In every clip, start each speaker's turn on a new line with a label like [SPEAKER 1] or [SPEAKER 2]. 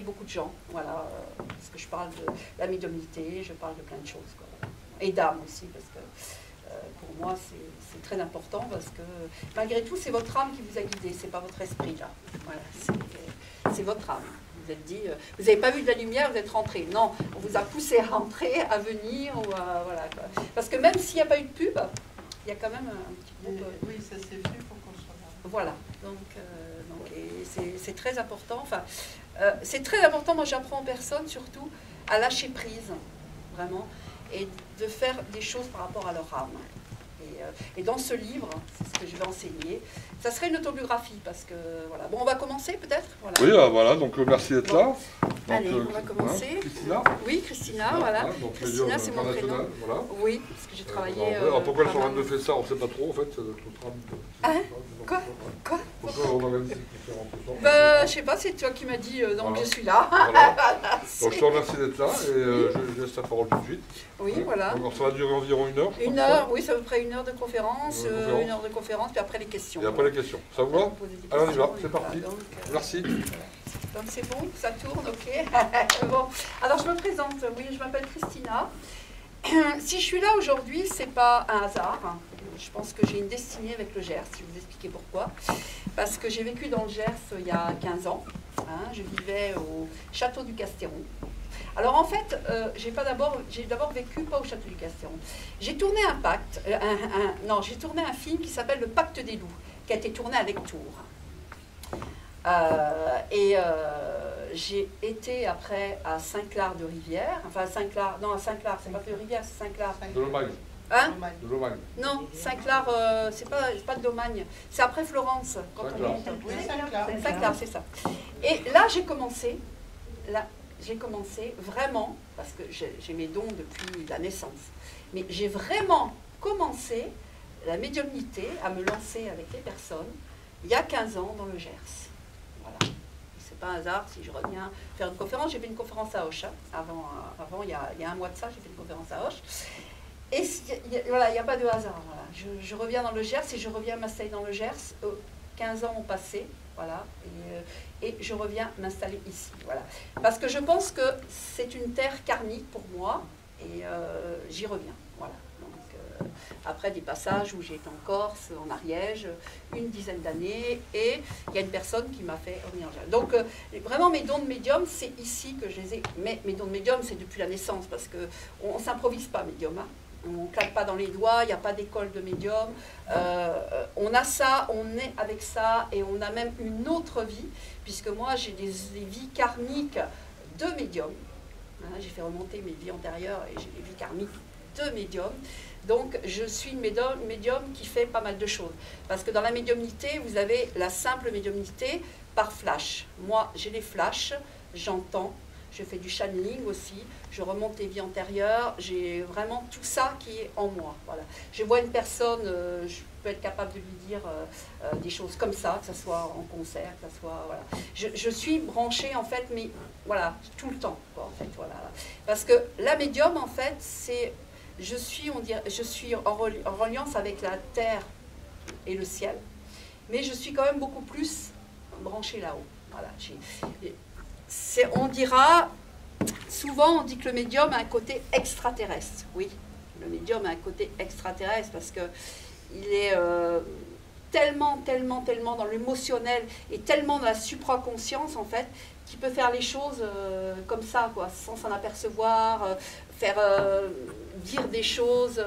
[SPEAKER 1] accompagner beaucoup de gens, voilà, parce que je parle de la médiumnité, je parle de plein de choses, quoi. Et d'âme aussi, parce que pour moi c'est très important, parce que malgré tout c'est votre âme qui vous a guidé, c'est pas votre esprit là, voilà, c'est votre âme. Vous êtes dit, vous n'avez pas vu de la lumière, vous êtes rentré. Non, on vous a poussé à rentrer, à venir, ou voilà, quoi. Parce que même s'il n'y a pas eu de pub, il y a quand même un petit groupe.
[SPEAKER 2] Oui, ça s'est fait pour qu'on soit là.
[SPEAKER 1] Voilà, donc c'est très important. Enfin, c'est très important, moi j'apprends aux personnes surtout à lâcher prise, vraiment, et de faire des choses par rapport à leur âme. Et dans ce livre, c'est ce que je vais enseigner, ça serait une autobiographie, parce que, voilà. Bon, on va commencer peut-être, voilà.
[SPEAKER 3] Oui, voilà, donc merci d'être là. Donc,
[SPEAKER 1] allez, on va commencer.
[SPEAKER 3] Hein, Christina.
[SPEAKER 1] Oui, Christina, voilà.
[SPEAKER 3] Donc,
[SPEAKER 1] Christina, c'est mon prénom.
[SPEAKER 3] Voilà.
[SPEAKER 1] Oui, parce que j'ai travaillé...
[SPEAKER 3] alors pourquoi le 122 fait ça, on ne sait pas trop, en fait. C'est notre âme.
[SPEAKER 1] Hein? Quoi?
[SPEAKER 3] Pourquoi on organise cette conférence ce soir?
[SPEAKER 1] Ben, je sais pas, c'est toi qui m'as dit, donc voilà. Je suis là.
[SPEAKER 3] Voilà. Donc je te remercie d'être là, et je laisse la parole tout de suite.
[SPEAKER 1] Oui, voilà.
[SPEAKER 3] Donc ça va durer environ 1 heure.
[SPEAKER 1] 1 heure, oui, c'est à peu près 1 heure de conférence, 1 heure de conférence, puis après les questions.
[SPEAKER 3] Et après les questions. Ça vous va? Alors on y va, c'est parti.
[SPEAKER 1] Donc,
[SPEAKER 3] merci.
[SPEAKER 1] Donc c'est bon, ça tourne, ok. Bon, alors je me présente, oui, je m'appelle Christina. Si je suis là aujourd'hui, c'est pas un hasard. Je pense que j'ai une destinée avec le Gers, je vais vous expliquer pourquoi. Parce que j'ai vécu dans le Gers il y a 15 ans. Je vivais au château du Castéron. Alors en fait, j'ai d'abord vécu pas au château du Castéron. J'ai tourné j'ai tourné un film qui s'appelle Le Pacte des loups, qui a été tourné avec Tours. J'ai été après à Saint-Clar-de-Rivière, enfin à Saint-Clar, non à Saint-Clar, c'est pas de Rivière, c'est Saint-Clar.
[SPEAKER 3] De Lomagne.
[SPEAKER 1] Hein?
[SPEAKER 3] De Lomagne.
[SPEAKER 1] Non, Saint-Clar, c'est pas de Lomagne, c'est après Florence. Quand on monte.
[SPEAKER 2] Oui, Saint-Clar.
[SPEAKER 1] Saint-Clar, c'est ça. Et là, j'ai commencé vraiment, parce que j'ai mes dons depuis la naissance, mais j'ai vraiment commencé la médiumnité à me lancer avec les personnes il y a 15 ans dans le Gers. Voilà. C'est pas un hasard si je reviens faire une conférence. J'ai fait une conférence à Auch. Avant il y a 1 mois de ça, j'ai fait une conférence à Auch. Et voilà, il n'y a pas de hasard. Voilà. Je reviens dans le Gers et je reviens m'installer dans le Gers. 15 ans ont passé. Voilà, et je reviens m'installer ici. Voilà. Parce que je pense que c'est une terre karmique pour moi, et j'y reviens. Voilà. Donc, après des passages où j'ai été en Corse, en Ariège, une dizaine d'années, et il y a une personne qui m'a fait revenir. Donc, vraiment, mes dons de médium, c'est ici que je les ai. Mais mes dons de médium, c'est depuis la naissance, parce qu'on ne s'improvise pas médium. Hein. On ne claque pas dans les doigts, il n'y a pas d'école de médium. On a ça, on est avec ça, et on a même une autre vie, puisque moi j'ai des vies karmiques de médium. Hein, j'ai fait remonter mes vies antérieures et j'ai des vies karmiques de médium. Donc je suis une médium qui fait pas mal de choses. Parce que dans la médiumnité, vous avez la simple médiumnité par flash. Moi j'ai les flashs, j'entends. Je fais du channeling aussi, je remonte les vies antérieures, j'ai vraiment tout ça qui est en moi. Voilà. Je vois une personne, je peux être capable de lui dire des choses comme ça, que ce soit en concert, que ce soit... Voilà. Je suis branchée en fait, mais voilà, tout le temps. Quoi, en fait, voilà. Parce que la médium, en fait, c'est... Je suis en reliance avec la terre et le ciel, mais je suis quand même beaucoup plus branchée là-haut. Voilà. On dira, souvent on dit que le médium a un côté extraterrestre. Oui, le médium a un côté extraterrestre parce qu'il est tellement dans l'émotionnel et tellement dans la supraconscience en fait, qu'il peut faire les choses comme ça, quoi, sans s'en apercevoir, dire des choses,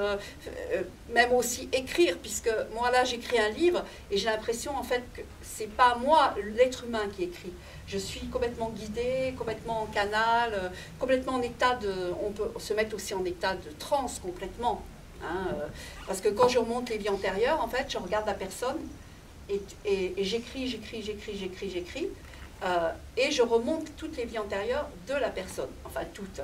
[SPEAKER 1] même aussi écrire, puisque moi là j'écris un livre et j'ai l'impression en fait que c'est pas moi, l'être humain qui écrit. Je suis complètement guidée, complètement en canal, complètement en état de... On peut se mettre aussi en état de transe complètement. Hein, parce que quand je remonte les vies antérieures, en fait, je regarde la personne et j'écris, et je remonte toutes les vies antérieures de la personne. Enfin, toutes.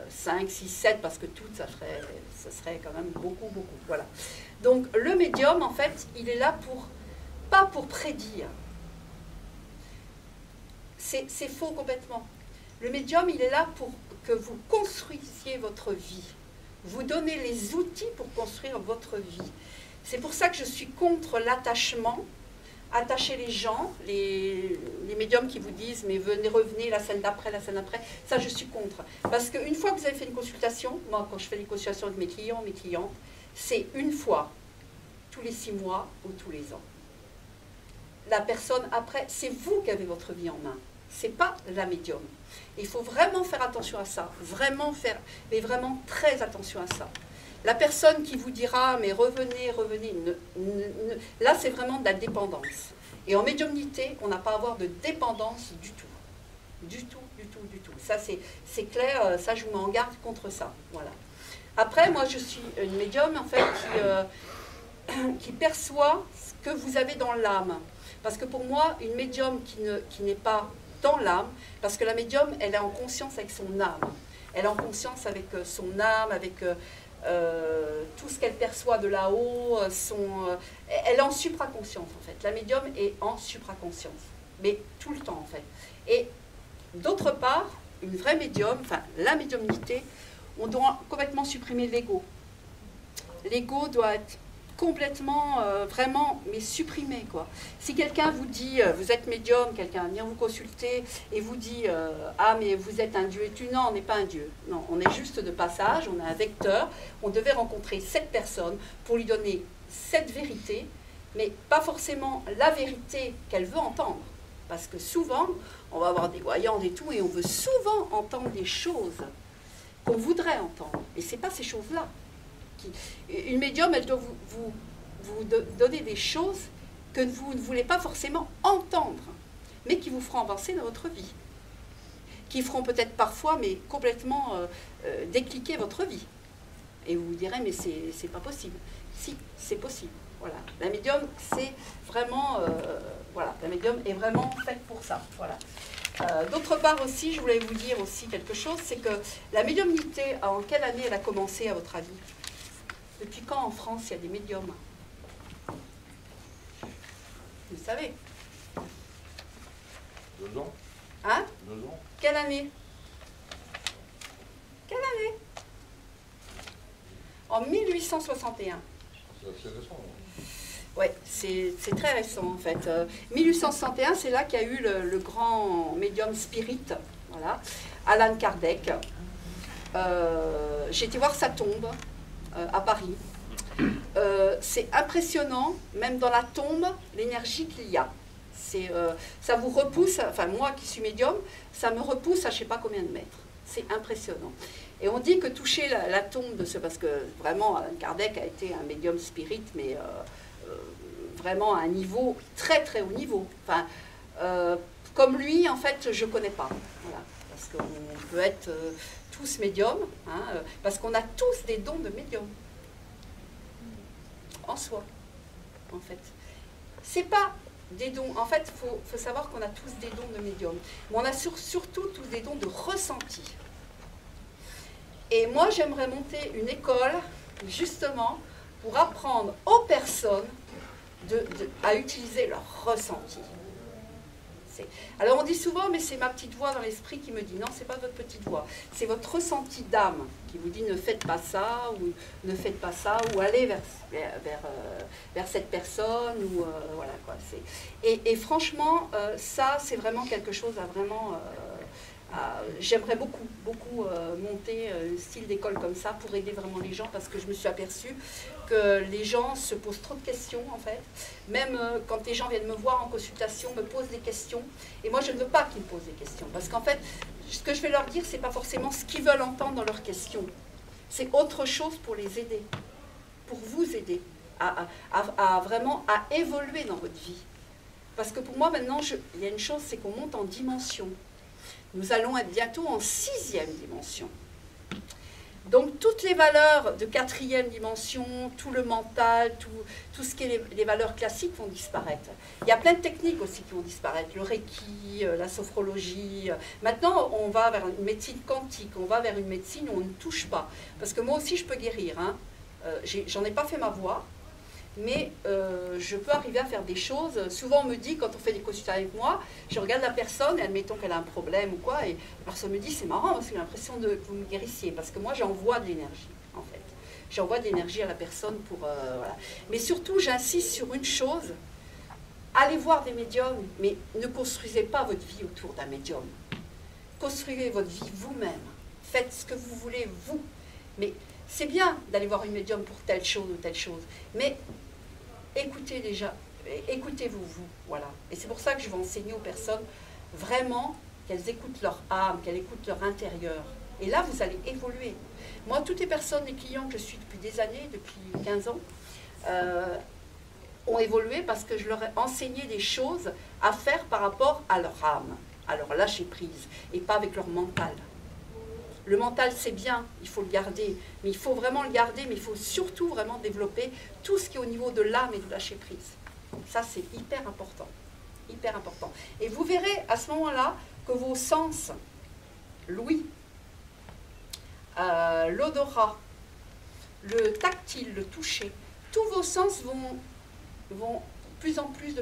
[SPEAKER 1] 5, 6, 7, parce que toutes, ça serait quand même beaucoup. Voilà. Donc, le médium, en fait, il est là pas pour prédire. C'est faux complètement. Le médium, il est là pour que vous construisiez votre vie. Vous donnez les outils pour construire votre vie. C'est pour ça que je suis contre l'attachement attacher les gens, les médiums qui vous disent mais venez, revenez la semaine d'après, ça je suis contre. Parce qu'une fois que vous avez fait une consultation, moi quand je fais les consultations avec mes clients, mes clientes, c'est une fois, tous les 6 mois ou tous les ans. La personne après, c'est vous qui avez votre vie en main, c'est pas la médium. Il faut vraiment faire attention à ça, vraiment faire, mais vraiment très attention à ça. La personne qui vous dira, mais revenez, revenez, là c'est vraiment de la dépendance. Et en médiumnité, on n'a pas à avoir de dépendance du tout. Du tout, du tout, du tout. Ça c'est clair, ça je vous mets en garde contre ça. Voilà. Après, moi je suis une médium en fait qui perçoit ce que vous avez dans l'âme. Parce que pour moi, une médium qui n'est pas dans l'âme, parce que la médium, elle est en conscience avec son âme. Elle est en conscience avec son âme, avec tout ce qu'elle perçoit de là-haut. Elle est en supraconscience, en fait. La médium est en supraconscience, mais tout le temps, en fait. Et d'autre part, une vraie médium, enfin, la médiumnité, on doit complètement supprimer l'ego. L'ego doit être complètement, vraiment, mais supprimé, quoi. Si quelqu'un vous dit, vous êtes médium, quelqu'un vient vous consulter et vous dit, ah, mais vous êtes un dieu et tu, non, on n'est pas un dieu. Non, on est juste de passage, on a un vecteur, on devait rencontrer cette personne pour lui donner cette vérité, mais pas forcément la vérité qu'elle veut entendre. Parce que souvent, on va avoir des voyantes et tout, et on veut souvent entendre des choses qu'on voudrait entendre. Et ce n'est pas ces choses-là. Une médium, elle doit vous donner des choses que vous ne voulez pas forcément entendre, mais qui vous feront avancer dans votre vie, qui feront peut-être parfois, mais complètement décliquer votre vie. Et vous vous direz, mais c'est pas possible. Si, c'est possible. Voilà. La médium, c'est vraiment, voilà, la médium est vraiment faite pour ça. Voilà. D'autre part aussi, je voulais vous dire aussi quelque chose, c'est que la médiumnité, en quelle année elle a commencé à votre avis? Depuis quand en France il y a des médiums? Vous savez?
[SPEAKER 3] 2 ans.
[SPEAKER 1] Hein?
[SPEAKER 3] 2 ans.
[SPEAKER 1] Quelle année? Quelle année? En 1861.
[SPEAKER 3] C'est assez récent.
[SPEAKER 1] Oui, c'est très récent en fait. 1861, c'est là qu'il y a eu le grand médium spirit, voilà, Allan Kardec. J'ai été voir sa tombe à Paris. C'est impressionnant, même dans la tombe, l'énergie qu'il y a. Ça vous repousse, enfin moi qui suis médium, ça me repousse à je ne sais pas combien de mètres. C'est impressionnant. Et on dit que toucher la tombe de ce, parce que vraiment Allan Kardec a été un médium spirit, mais vraiment à un niveau très très haut niveau. Enfin, comme lui, en fait, je ne connais pas. Voilà. Parce qu'on peut être tous médiums, hein, parce qu'on a tous des dons de médium en soi, en fait. C'est pas des dons, en fait, faut savoir qu'on a tous des dons de médium, mais on a surtout tous des dons de ressenti. Et moi, j'aimerais monter une école, justement, pour apprendre aux personnes à utiliser leur ressenti. Alors on dit souvent, mais c'est ma petite voix dans l'esprit qui me dit, non, c'est pas votre petite voix, c'est votre ressenti d'âme qui vous dit ne faites pas ça, ou ne faites pas ça, ou allez vers cette personne, ou voilà quoi. Et franchement, ça c'est vraiment quelque chose à vraiment... j'aimerais beaucoup monter un style d'école comme ça pour aider vraiment les gens, parce que je me suis aperçue que les gens se posent trop de questions en fait. Même quand les gens viennent me voir en consultation, me posent des questions, et moi je ne veux pas qu'ils me posent des questions, parce qu'en fait ce que je vais leur dire, c'est pas forcément ce qu'ils veulent entendre dans leurs questions, c'est autre chose pour les aider, pour vous aider à vraiment à évoluer dans votre vie. Parce que pour moi maintenant, il y a une chose, c'est qu'on monte en dimension. Nous allons être bientôt en 6e dimension. Donc toutes les valeurs de 4e dimension, tout le mental, tout ce qui est les valeurs classiques vont disparaître. Il y a plein de techniques aussi qui vont disparaître, le Reiki, la sophrologie. Maintenant, on va vers une médecine quantique, on va vers une médecine où on ne touche pas. Parce que moi aussi, je peux guérir. Hein. J'en ai pas fait ma voix, mais je peux arriver à faire des choses. Souvent on me dit, quand on fait des consultations avec moi, je regarde la personne, et admettons qu'elle a un problème ou quoi, et la personne me dit, c'est marrant, parce que j'ai l'impression que vous me guérissiez, parce que moi j'envoie de l'énergie, en fait. J'envoie de l'énergie à la personne pour... voilà. Mais surtout, j'insiste sur une chose, allez voir des médiums, mais ne construisez pas votre vie autour d'un médium. Construisez votre vie vous-même. Faites ce que vous voulez, vous. Mais c'est bien d'aller voir une médium pour telle chose ou telle chose. Mais écoutez déjà, écoutez-vous, vous. Voilà. Et c'est pour ça que je vais enseigner aux personnes vraiment qu'elles écoutent leur âme, qu'elles écoutent leur intérieur. Et là, vous allez évoluer. Moi, toutes les personnes, les clients que je suis depuis des années, depuis 15 ans, ont évolué parce que je leur ai enseigné des choses à faire par rapport à leur âme, à leur lâcher prise, et pas avec leur mental. Le mental, c'est bien, il faut le garder, mais il faut vraiment le garder, mais il faut surtout vraiment développer tout ce qui est au niveau de l'âme et de lâcher prise. Ça, c'est hyper important, hyper important. Et vous verrez à ce moment-là que vos sens, l'ouïe, l'odorat, le tactile, le toucher, tous vos sens vont de plus en plus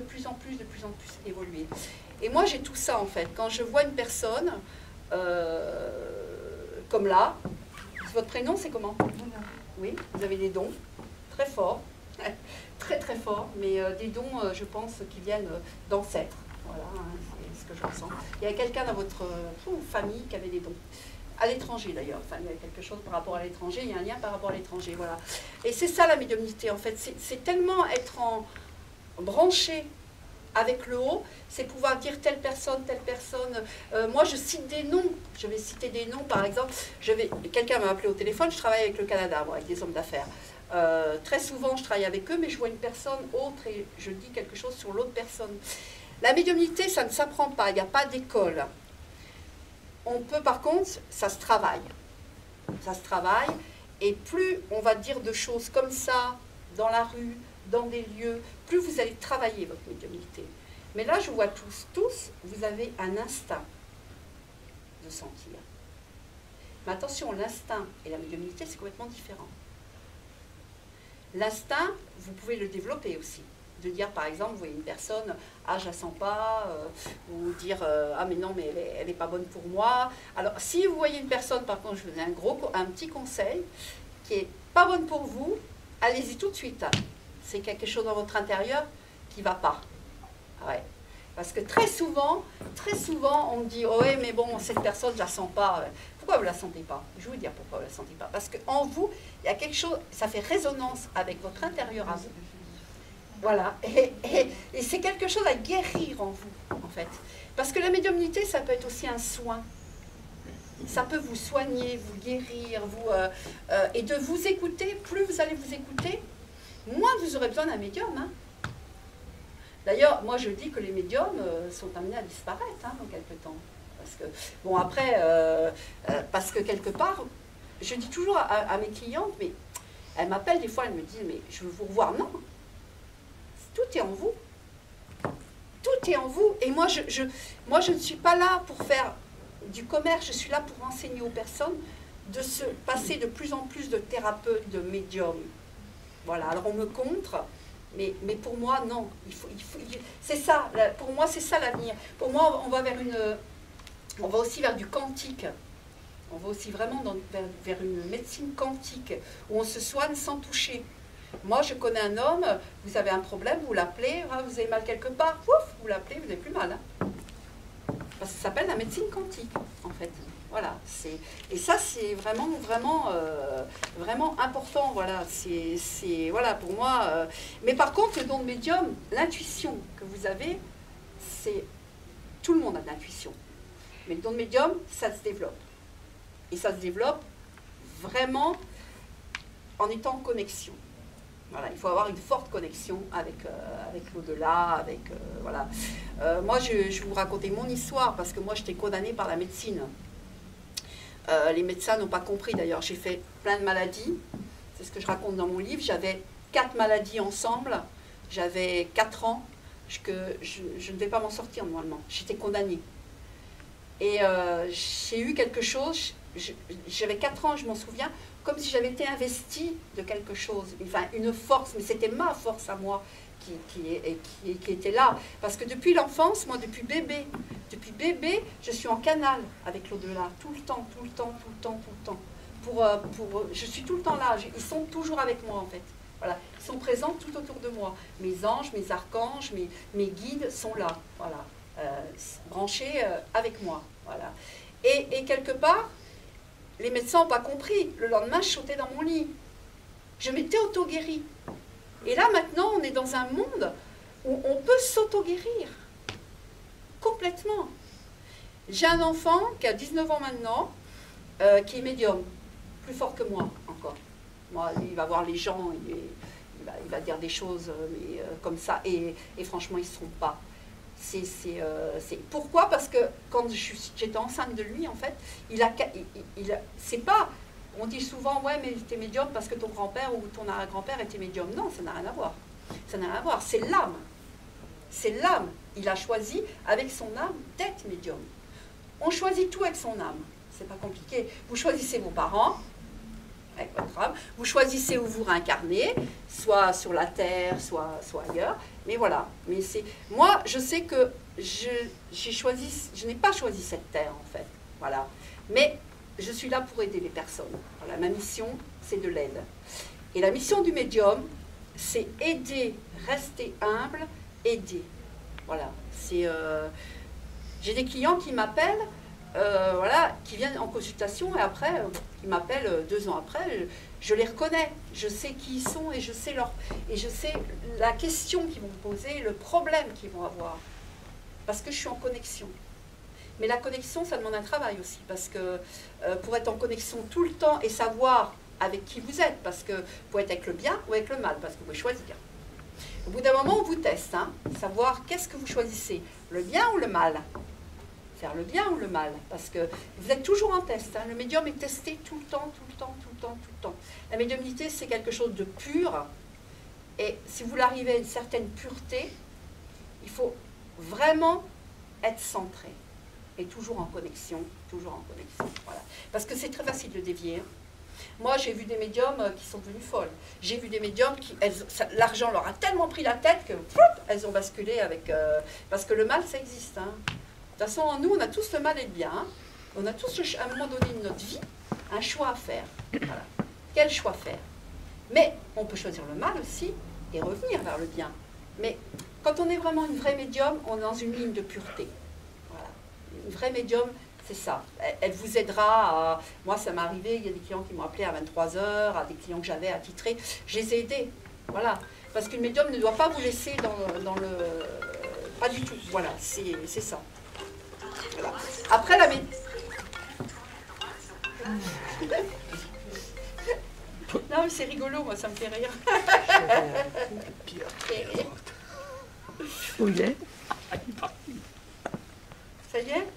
[SPEAKER 1] évoluer. Et moi, j'ai tout ça, en fait. Quand je vois une personne, comme là, votre prénom, c'est comment? Oui, vous avez des dons très forts, très très forts, mais des dons, je pense, qui viennent d'ancêtres. Voilà, hein, c'est ce que je ressens. Il y a quelqu'un dans votre famille qui avait des dons. À l'étranger d'ailleurs, enfin, il y a quelque chose par rapport à l'étranger, il y a un lien par rapport à l'étranger, voilà. Et c'est ça la médiumnité, en fait, c'est tellement être branché avec le haut, c'est pouvoir dire telle personne, moi je cite des noms, je vais citer des noms par exemple, quelqu'un m'a appelé au téléphone, je travaille avec le Canada, moi, avec des hommes d'affaires. Très souvent je travaille avec eux, mais je vois une personne autre et je dis quelque chose sur l'autre personne. La médiumnité, ça ne s'apprend pas, il n'y a pas d'école. On peut par contre, ça se travaille, et plus on va dire de choses comme ça, dans la rue, dans des lieux, plus vous allez travailler votre médiumnité. Mais là, je vois tous, vous avez un instinct de sentir. Mais attention, l'instinct et la médiumnité, c'est complètement différent. L'instinct, vous pouvez le développer aussi. De dire, par exemple, vous voyez une personne, ah, je la sens pas, ou dire, ah, mais non, mais elle n'est pas bonne pour moi. Alors, si vous voyez une personne, par contre, je vous donne un petit conseil, qui n'est pas bonne pour vous, allez-y tout de suite. C'est quelque chose dans votre intérieur qui ne va pas. Ouais. Parce que très souvent, on me dit, oh, ouais, mais bon, cette personne, je ne la sens pas. Pourquoi vous ne la sentez pas? Je vais vous dire pourquoi vous ne la sentez pas. Parce qu'en vous, il y a quelque chose, ça fait résonance avec votre intérieur à vous. Voilà, et c'est quelque chose à guérir en vous, en fait. Parce que la médiumnité, ça peut être aussi un soin. Ça peut vous soigner, vous guérir, et de vous écouter. Plus vous allez vous écouter, moins vous aurez besoin d'un médium. Hein. D'ailleurs, moi je dis que les médiums sont amenés à disparaître dans quelques temps. Parce que, bon après, parce que quelque part, je dis toujours à mes clientes, mais elles m'appellent des fois, elles me disent, mais je veux vous revoir. Non. Tout est en vous. Tout est en vous. Et moi, je ne suis pas là pour faire du commerce, je suis là pour enseigner aux personnes de se passer de plus en plus de thérapeutes, de médiums. Voilà, alors on me contre, mais pour moi, non. C'est ça, pour moi, c'est ça l'avenir. Pour moi, on va aussi vers du quantique. On va aussi vraiment vers une médecine quantique, où on se soigne sans toucher. Moi, je connais un homme, vous avez un problème, vous l'appelez, vous avez mal quelque part, ouf, vous l'appelez, vous n'avez plus mal. Hein. Parce que ça s'appelle la médecine quantique, en fait. Voilà. Et ça, c'est vraiment important. Voilà. Voilà, pour moi. Mais par contre, le don de médium, l'intuition que vous avez, c'est... Tout le monde a de l'intuition. Mais le don de médium, ça se développe. Et ça se développe vraiment en étant en connexion. Voilà, il faut avoir une forte connexion avec l'au-delà, voilà. Moi, je vais vous raconter mon histoire, parce que moi, j'étais condamnée par la médecine. Les médecins n'ont pas compris, d'ailleurs. J'ai fait plein de maladies, c'est ce que je raconte dans mon livre. J'avais 4 maladies ensemble, j'avais 4 ans, que je ne vais pas m'en sortir, normalement. J'étais condamnée. Et j'ai eu quelque chose, j'avais 4 ans, je m'en souviens, comme si j'avais été investie de quelque chose, enfin une force, mais c'était ma force à moi qui était là. Parce que depuis l'enfance, moi depuis bébé, je suis en canal avec l'au-delà, tout le temps. Je suis tout le temps là, ils sont toujours avec moi en fait. Voilà, ils sont présents tout autour de moi. Mes anges, mes archanges, mes guides sont là, voilà, branchés avec moi. Voilà. Et quelque part, les médecins n'ont pas compris. Le lendemain, je sautais dans mon lit. Je m'étais auto-guérie. Et là, maintenant, on est dans un monde où on peut s'auto-guérir. Complètement. J'ai un enfant qui a 19 ans maintenant, qui est médium, plus fort que moi encore. Moi, il va voir les gens, il va dire des choses mais, comme ça, et franchement, il ne se trompe pas. Pourquoi? Parce que quand j'étais enceinte de lui, en fait, c'est pas... On dit souvent, ouais, mais tu es médium parce que ton grand-père ou ton arrière-grand-père était médium. Non, ça n'a rien à voir. Ça n'a rien à voir. C'est l'âme. C'est l'âme. Il a choisi, avec son âme, d'être médium. On choisit tout avec son âme. C'est pas compliqué. Vous choisissez vos parents, avec votre âme. Vous choisissez où vous réincarnez, soit sur la terre, soit ailleurs. Mais voilà. Mais moi, je sais que je n'ai pas choisi cette terre, en fait. Voilà. Mais je suis là pour aider les personnes. Voilà. Ma mission, c'est de l'aide. Et la mission du médium, c'est aider, rester humble, aider. Voilà. J'ai des clients qui m'appellent, voilà, qui viennent en consultation et après, ils m'appellent 2 ans après, je les reconnais, je sais qui ils sont et je sais la question qu'ils vont me poser, le problème qu'ils vont avoir, parce que je suis en connexion. Mais la connexion, ça demande un travail aussi, parce que pour être en connexion tout le temps et savoir avec qui vous êtes, parce que vous pouvez être avec le bien ou avec le mal, parce que vous pouvez choisir. Au bout d'un moment, on vous teste, hein, savoir qu'est-ce que vous choisissez, le bien ou le mal. Faire le bien ou le mal, parce que vous êtes toujours en test. Hein. Le médium est testé tout le temps, tout le temps, tout le temps, tout le temps. La médiumnité, c'est quelque chose de pur, et si vous voulez arriver à une certaine pureté, il faut vraiment être centré, et toujours en connexion, voilà. Parce que c'est très facile de dévier. Hein. Moi, j'ai vu des médiums qui sont devenues folles. J'ai vu des médiums qui, l'argent leur a tellement pris la tête que elles ont basculé avec... parce que le mal, ça existe. Hein. De toute façon, en nous, on a tous le mal et le bien. Hein. On a tous, à un moment donné de notre vie, un choix à faire. Voilà. Quel choix faire? Mais on peut choisir le mal aussi et revenir vers le bien. Mais quand on est vraiment une vraie médium, on est dans une ligne de pureté. Voilà. Une vraie médium, c'est ça. Elle vous aidera à... Moi, ça m'est arrivé, il y a des clients qui m'ont appelé à 23 h, à des clients que j'avais attitrés. Je les ai aidés. Voilà. Parce qu'une médium ne doit pas vous laisser dans le... Pas du tout. Voilà, c'est ça. Voilà. Après la Non, mais c'est rigolo, moi, ça me fait rire.
[SPEAKER 4] Où il est?
[SPEAKER 1] Ça y est?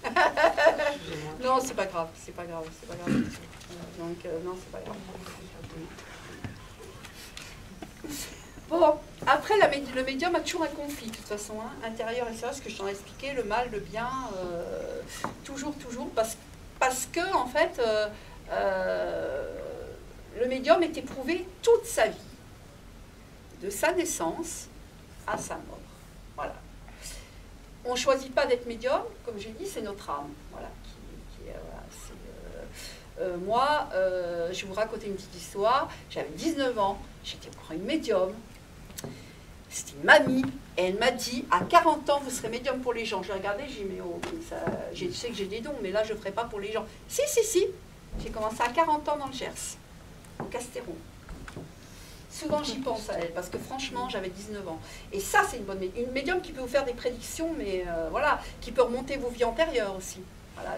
[SPEAKER 1] Non, c'est pas grave, c'est pas grave, c'est pas grave. Donc, non, c'est pas grave. Bon, après, le médium a toujours un conflit, de toute façon, hein, intérieur et extérieur, ce que je t'en ai expliqué, le mal, le bien, toujours, parce que, en fait, le médium est éprouvé toute sa vie, de sa naissance à sa mort. Voilà. On ne choisit pas d'être médium, comme j'ai dit, c'est notre âme. Voilà, moi, je vais vous raconter une petite histoire. J'avais 19 ans, j'étais encore une médium. C'était une mamie, et elle m'a dit, à 40 ans, vous serez médium pour les gens. J'ai regardé, j'ai dit, mais oh, je sais que j'ai des dons, mais là, je ne ferai pas pour les gens. Si. J'ai commencé à 40 ans dans le Gers, au Castéron. Souvent, j'y pense à elle, parce que franchement, j'avais 19 ans. Et ça, c'est une médium qui peut vous faire des prédictions, mais voilà, qui peut remonter vos vies antérieures aussi. Voilà,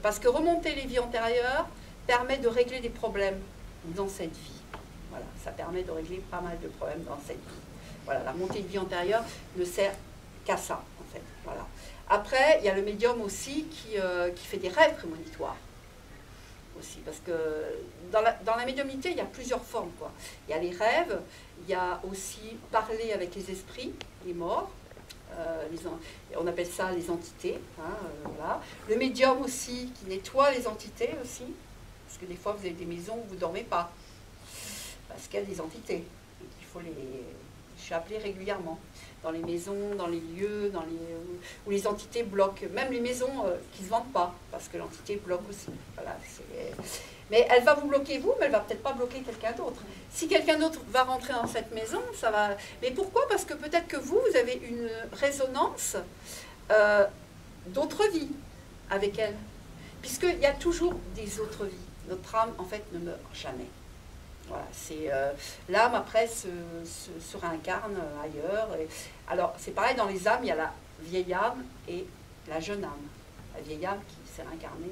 [SPEAKER 1] parce que remonter les vies antérieures permet de régler des problèmes dans cette vie. Voilà, ça permet de régler pas mal de problèmes dans cette vie. Voilà, la montée de vie antérieure ne sert qu'à ça, en fait. Voilà. Après, il y a le médium aussi qui fait des rêves prémonitoires. Aussi, parce que dans la médiumnité, il y a plusieurs formes, quoi. Il y a les rêves, il y a aussi parler avec les esprits, les morts, on appelle ça les entités. Hein, voilà. Le médium aussi, qui nettoie les entités aussi, parce que des fois, vous avez des maisons où vous ne dormez pas. Parce qu'il y a des entités. Il faut Je suis appelée régulièrement dans les maisons, dans les lieux, où les entités bloquent, même les maisons qui ne se vendent pas, parce que l'entité bloque aussi. Voilà, mais elle va vous bloquer vous, mais elle va peut-être pas bloquer quelqu'un d'autre. Si quelqu'un d'autre va rentrer dans cette maison, ça va... Mais pourquoi? Parce que peut-être que vous avez une résonance d'autres vies avec elle. Puisqu'il y a toujours des autres vies. Notre âme, en fait, ne meurt jamais. Voilà, c'est l'âme après se réincarne ailleurs. Alors, c'est pareil, dans les âmes, il y a la vieille âme et la jeune âme. La vieille âme qui s'est réincarnée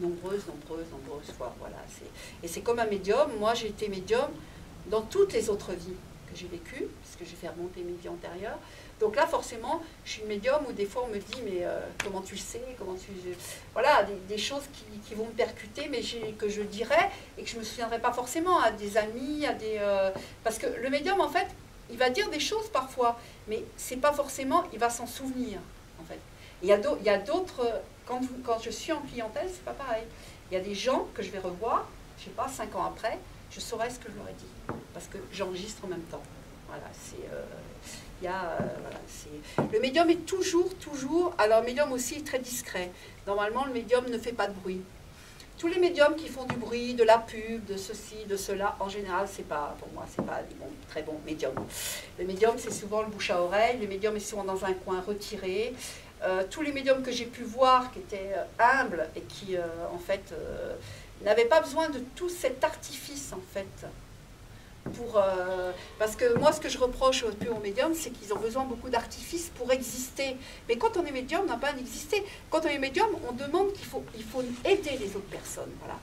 [SPEAKER 1] nombreuses fois. Voilà, et c'est comme un médium. Moi, j'ai été médium dans toutes les autres vies que j'ai vécues, parce que j'ai fait remonter mes vies antérieures. Donc là, forcément, je suis une médium où des fois on me dit, mais comment tu le sais, Voilà, des choses qui vont me percuter, mais que je dirais et que je ne me souviendrai pas forcément à des amis, parce que le médium, en fait, il va dire des choses parfois, mais c'est pas forcément, il va s'en souvenir, en fait. Il y a d'autres, quand je suis en clientèle, c'est pas pareil. Il y a des gens que je vais revoir, je sais pas, 5 ans après, je saurai ce que je leur ai dit, parce que j'enregistre en même temps. Voilà, le médium est toujours... Alors, le médium aussi est très discret. Normalement, le médium ne fait pas de bruit. Tous les médiums qui font du bruit, de la pub, de ceci, de cela, en général, pour moi, c'est pas des très bons médiums. Le médium, c'est souvent le bouche à oreille. Le médium est souvent dans un coin retiré. Tous les médiums que j'ai pu voir, qui étaient humbles et qui, en fait, n'avaient pas besoin de tout cet artifice, en fait, parce que moi, ce que je reproche aux médiums, c'est qu'ils ont besoin beaucoup d'artifices pour exister. Mais quand on est médium, on n'a pas à exister. Quand on est médium, on demande qu'il faut aider les autres personnes. Voilà.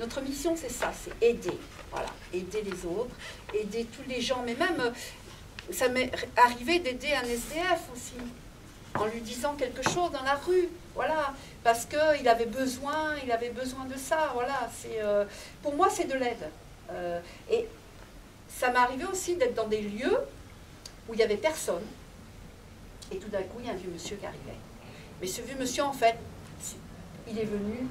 [SPEAKER 1] Notre mission, c'est ça, c'est aider. Voilà. Aider les autres, aider tous les gens. Mais même, ça m'est arrivé d'aider un SDF aussi, en lui disant quelque chose dans la rue. Voilà. Parce qu'il avait besoin de ça. Voilà. Pour moi, c'est de l'aide. Et ça m'est arrivé aussi d'être dans des lieux où il n'y avait personne. Et tout d'un coup, il y a un vieux monsieur qui arrivait. Mais ce vieux monsieur, en fait, il est venu.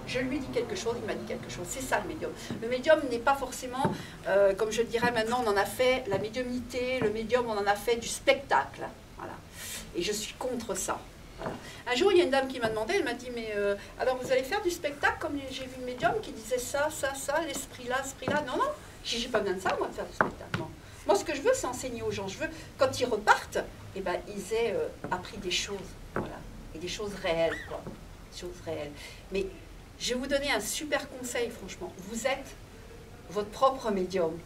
[SPEAKER 1] Je lui ai dit quelque chose, il m'a dit quelque chose. C'est ça le médium. Le médium n'est pas forcément, comme je dirais maintenant, on en a fait la médiumnité, le médium, on en a fait du spectacle. Voilà. Et je suis contre ça. Voilà. Un jour, il y a une dame qui m'a demandé, elle m'a dit, mais alors vous allez faire du spectacle, comme j'ai vu une médium qui disait ça, l'esprit là. Non, j'ai pas besoin de ça, moi, de faire du spectacle. Non. Moi, ce que je veux, c'est enseigner aux gens. Je veux, quand ils repartent, ils aient appris des choses, voilà, et des choses réelles, quoi. Des choses réelles. Mais je vais vous donner un super conseil, franchement. Vous êtes votre propre médium.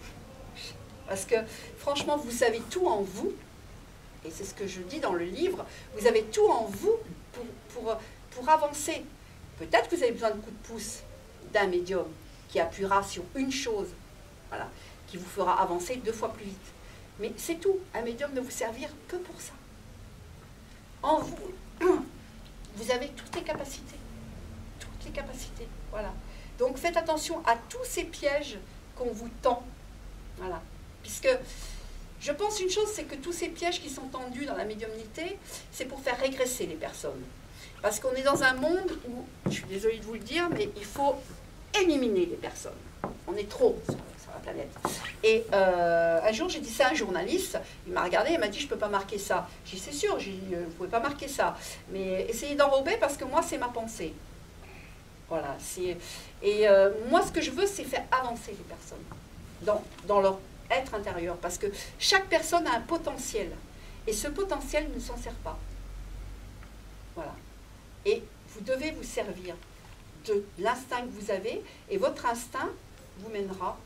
[SPEAKER 1] Parce que, franchement, vous avez tout en vous. Et c'est ce que je dis dans le livre, vous avez tout en vous pour avancer. Peut-être que vous avez besoin de coups de pouce d'un médium qui appuiera sur une chose, voilà, qui vous fera avancer 2 fois plus vite. Mais c'est tout. Un médium ne vous servir que pour ça. En vous, vous avez toutes les capacités. Toutes les capacités. Voilà. Donc faites attention à tous ces pièges qu'on vous tend. Voilà. Puisque... je pense une chose, c'est que tous ces pièges qui sont tendus dans la médiumnité, c'est pour faire régresser les personnes. Parce qu'on est dans un monde où, je suis désolée de vous le dire, mais il faut éliminer les personnes. On est trop sur la planète. Et un jour, j'ai dit ça à un journaliste, il m'a regardé, il m'a dit, je ne peux pas marquer ça. J'ai dit, c'est sûr, vous ne pouvez pas marquer ça. Mais essayez d'enrober parce que moi, c'est ma pensée. Voilà. Et moi, ce que je veux, c'est faire avancer les personnes dans leur être intérieur, parce que chaque personne a un potentiel et ce potentiel ne s'en sert pas. Voilà. Et vous devez vous servir de l'instinct que vous avez, et votre instinct vous mènera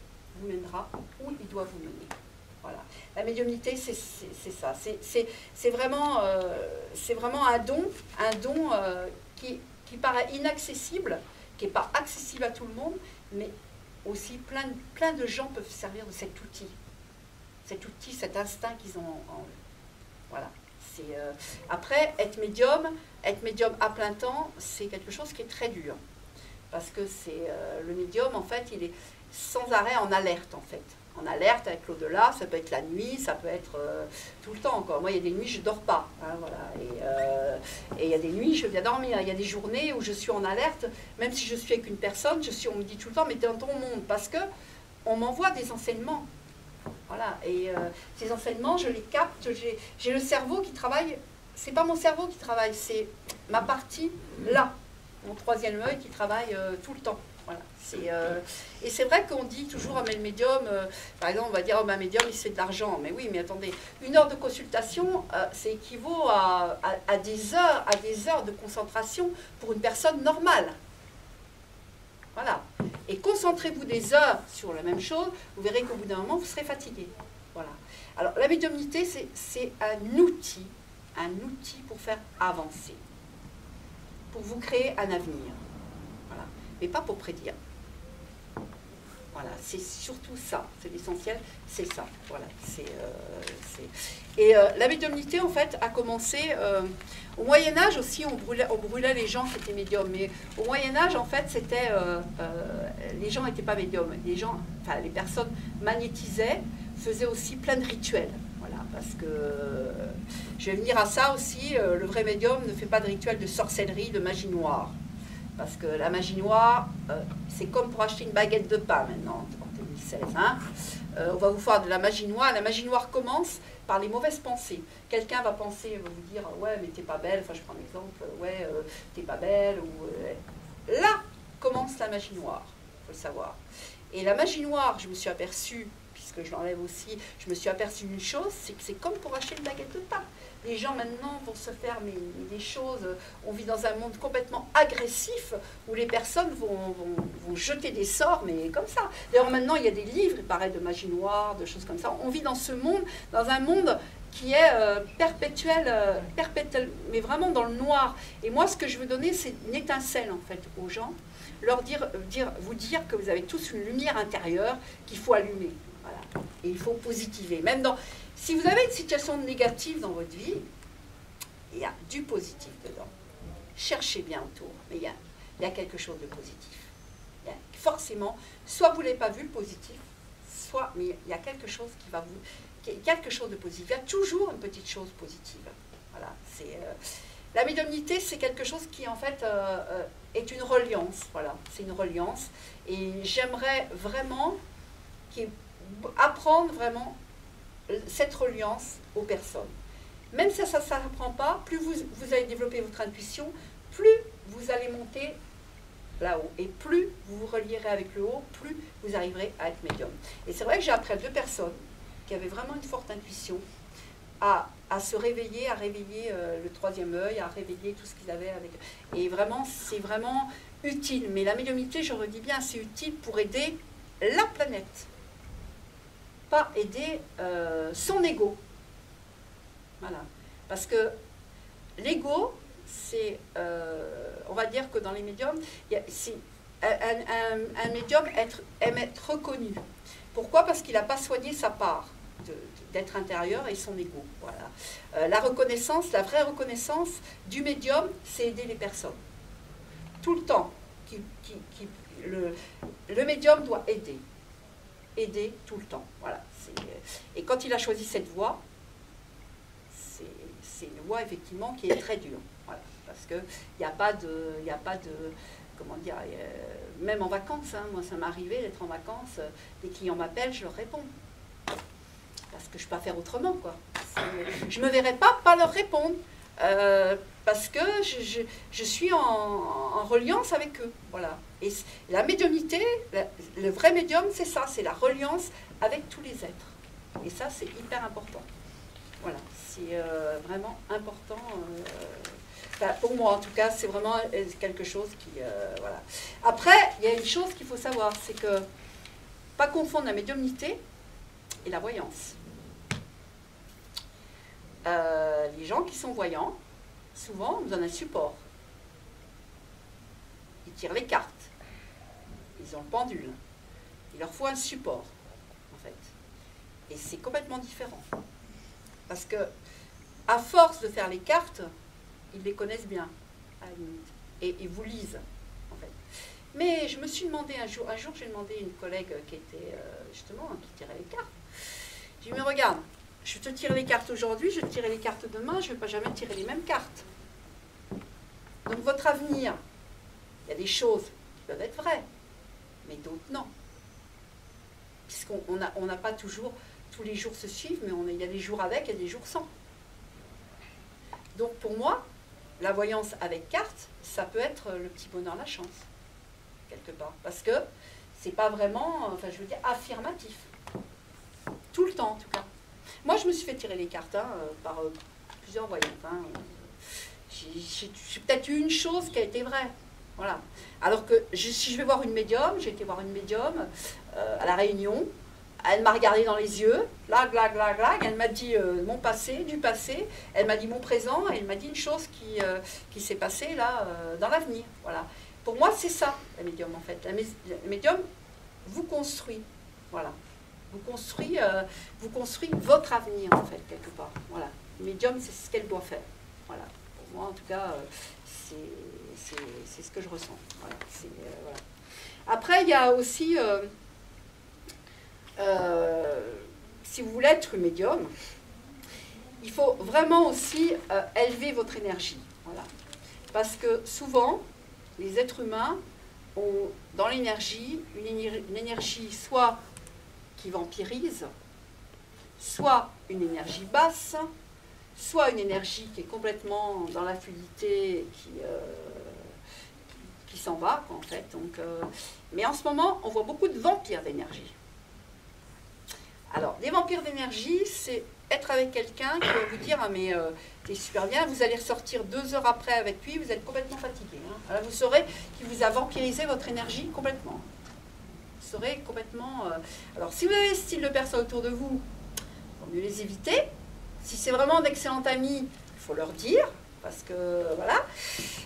[SPEAKER 1] où il doit vous mener. Voilà. La médiumnité, c'est ça. C'est vraiment un don qui paraît inaccessible, qui n'est pas accessible à tout le monde, mais aussi plein de gens peuvent se servir de cet outil, cet instinct qu'ils ont en eux. Voilà. Après, être médium à plein temps, c'est quelque chose qui est très dur. Parce que le médium, en fait, il est sans arrêt en alerte, en fait. En alerte avec l'au-delà, ça peut être la nuit, ça peut être tout le temps encore. Moi, il y a des nuits, je ne dors pas. Hein, voilà. Et il y a des nuits, je viens dormir. Il y a des journées où je suis en alerte, même si je suis avec une personne, on me dit tout le temps, mais tu es dans ton monde. Parce qu'on m'envoie des enseignements. Voilà, et ces enseignements, je les capte, j'ai le cerveau qui travaille, c'est pas mon cerveau qui travaille, c'est ma partie là, mon troisième œil qui travaille tout le temps. Voilà, et c'est vrai qu'on dit toujours, mais le médium, par exemple, on va dire, oh, un médium, il se fait de l'argent. Mais oui, mais attendez, 1 heure de consultation, ça équivaut à des heures de concentration pour une personne normale. Voilà. Et concentrez-vous des heures sur la même chose, vous verrez qu'au bout d'un moment, vous serez fatigué. Voilà. Alors, la médiumnité, c'est un outil pour faire avancer, pour vous créer un avenir. Voilà. Mais pas pour prédire. Voilà, c'est surtout ça, c'est l'essentiel, c'est ça. Voilà, la médiumnité, en fait, a commencé... au Moyen-Âge aussi, on brûlait les gens qui étaient médiums. Mais au Moyen-Âge, en fait, c'était... les gens n'étaient pas médiums. Les personnes magnétisaient, faisaient aussi plein de rituels. Voilà, parce que... je vais venir à ça aussi, le vrai médium ne fait pas de rituel de sorcellerie, de magie noire. Parce que la magie noire, c'est comme pour acheter une baguette de pain maintenant, en 2016. Hein. On va vous faire de la magie noire. La magie noire commence par les mauvaises pensées. Quelqu'un va penser, va vous dire, ouais, mais t'es pas belle. Enfin, je prends un exemple, ouais, t'es pas belle. Là commence la magie noire, il faut le savoir. Et la magie noire, je me suis aperçue, puisque je l'enlève aussi, je me suis aperçue d'une chose, c'est que c'est comme pour acheter une baguette de pain. Les gens maintenant vont se faire des choses, on vit dans un monde complètement agressif où les personnes vont jeter des sorts, mais comme ça. D'ailleurs maintenant il y a des livres, il paraît, de magie noire, de choses comme ça. On vit dans ce monde, dans un monde qui est perpétuel, mais vraiment dans le noir. Et moi ce que je veux donner, c'est une étincelle en fait aux gens, leur vous dire que vous avez tous une lumière intérieure qu'il faut allumer. Voilà. Et il faut positiver. Même si vous avez une situation négative dans votre vie, il y a du positif dedans. Cherchez bien autour, mais il y a quelque chose de positif. Il y a forcément, soit vous ne l'avez pas vu le positif, soit, mais il y a quelque chose quelque chose de positif. Il y a toujours une petite chose positive. Voilà. La médiumnité, c'est quelque chose qui en fait est une reliance. Voilà, c'est une reliance. Et j'aimerais vraiment apprendre vraiment cette reliance aux personnes. Même si ça ne s'apprend pas, plus vous allez développer votre intuition, plus vous allez monter là-haut. Et plus vous vous relierez avec le haut, plus vous arriverez à être médium. Et c'est vrai que j'ai appris à 2 personnes qui avaient vraiment une forte intuition à se réveiller, à réveiller le troisième œil, à réveiller tout ce qu'ils avaient avec eux. Et vraiment, c'est vraiment utile. Mais la médiumnité, je redis bien, c'est utile pour aider la planète. Pas aider son ego. Voilà. Parce que l'ego, c'est, on va dire que dans les médiums, un médium aime être reconnu. Pourquoi? Parce qu'il n'a pas soigné sa part d'être intérieur et son ego. Voilà. La reconnaissance, la vraie reconnaissance du médium, c'est aider les personnes. Tout le temps. Le médium doit aider. Aider tout le temps. Voilà. Et quand il a choisi cette voie, c'est une voie effectivement qui est très dure. Voilà. Parce qu'il n'y a pas de, comment dire, même en vacances, hein, moi ça m'est arrivé d'être en vacances, des clients m'appellent, je leur réponds. Parce que je ne peux pas faire autrement, quoi. Je ne me verrai pas leur répondre. Parce que je suis en reliance avec eux. Voilà. Et la médiumnité, le vrai médium, c'est ça, c'est la reliance avec tous les êtres. Et ça, c'est hyper important. Voilà, c'est vraiment important. Pour moi, en tout cas, c'est vraiment quelque chose qui... voilà. Après, il y a une chose qu'il faut savoir, c'est que pas confondre la médiumnité et la voyance. Les gens qui sont voyants, souvent, nous donnent un support. Ils tirent les cartes. Ils ont le pendule. Il leur faut un support, en fait. Et c'est complètement différent. Parce que, à force de faire les cartes, ils les connaissent bien, à la limite. Et ils vous lisent, en fait. Mais je me suis demandé un jour j'ai demandé à une collègue qui était, justement, qui tirait les cartes. J'ai dit, mais regarde, je te tire les cartes aujourd'hui, je te tirer les cartes demain, je ne vais pas jamais tirer les mêmes cartes. Donc votre avenir, il y a des choses qui peuvent être vraies, mais d'autres non. Puisqu'on n'a pas toujours tous les jours se suivent, mais il y a des jours avec et des jours sans. Donc pour moi, la voyance avec carte, ça peut être le petit bonheur, la chance, quelque part. Parce que c'est pas vraiment, enfin je veux dire, affirmatif. Tout le temps en tout cas. Moi je me suis fait tirer les cartes par plusieurs voyantes. J'ai peut-être eu une chose qui a été vraie. Voilà. Alors que si je vais voir une médium, j'ai été voir une médium à La Réunion, elle m'a regardé dans les yeux, là, glag, glag, glag, elle m'a dit mon passé, du passé, elle m'a dit mon présent, et elle m'a dit une chose qui s'est passée là, dans l'avenir. Voilà. Pour moi, c'est ça, la médium, en fait. La médium vous construit. Voilà. Vous construit votre avenir, en fait, quelque part. Voilà. Le médium, c'est ce qu'elle doit faire. Voilà. Pour moi, en tout cas, c'est ce que je ressens. Voilà. Voilà. Après, il y a aussi, si vous voulez être médium, il faut vraiment aussi élever votre énergie. Voilà. Parce que souvent, les êtres humains ont dans l'énergie une énergie soit qui vampirise, soit une énergie basse, soit une énergie qui est complètement dans la fluidité, qui s'en va, quoi, en fait. Donc, mais en ce moment, on voit beaucoup de vampires d'énergie. Alors, des vampires d'énergie, c'est être avec quelqu'un qui va vous dire « Ah mais t'es super bien », vous allez ressortir 2 heures après avec lui, vous êtes complètement fatigué. Hein. Alors vous saurez qu'il vous a vampirisé votre énergie complètement. Vous saurez complètement... Alors, si vous avez ce style de personnes autour de vous, il vaut mieux les éviter. Si c'est vraiment d'excellents amis, il faut leur dire, parce que, voilà.